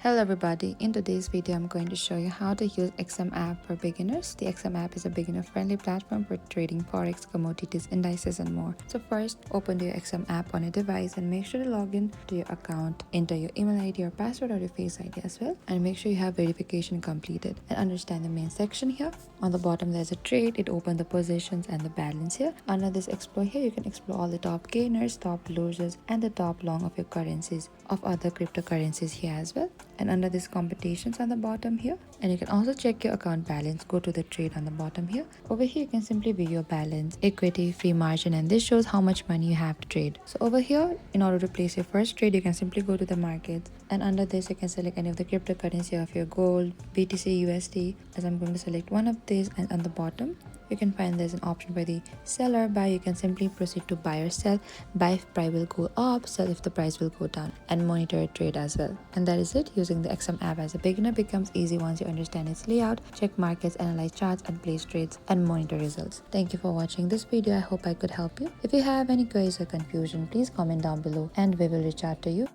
Hello everybody, in today's video I'm going to show you how to use XM app for beginners. The XM app is a beginner friendly platform for trading forex, commodities, indices and more. So first, open your XM app on your device and make sure to log in to your account. Enter your email ID or password or your face ID as well, and make sure you have verification completed. And understand the main section here. On the bottom there's a trade. It opens the positions and the balance here. Under this explore here, you can explore all the top gainers, top losers and the top long of your currencies, of other cryptocurrencies here as well. And under this competitions on the bottom here, and you can also check your account balance. Go to the trade on the bottom here. Over here you can simply view your balance, equity, free margin, and this shows how much money you have to trade. So over here, in order to place your first trade, you can simply go to the markets, and under this you can select any of the cryptocurrency of your gold, BTC, USD. As I'm going to select one of these, and on the bottom you can find there's an option for the seller buy. You can simply proceed to buy or sell. Buy if price will go up, sell if the price will go down, and monitor a trade as well. And that is it. Using the XM app as a beginner becomes easy once you understand its layout, check markets, analyze charts, and place trades and monitor results. Thank you for watching this video. I hope I could help you. If you have any queries or confusion, please comment down below and we will reach out to you.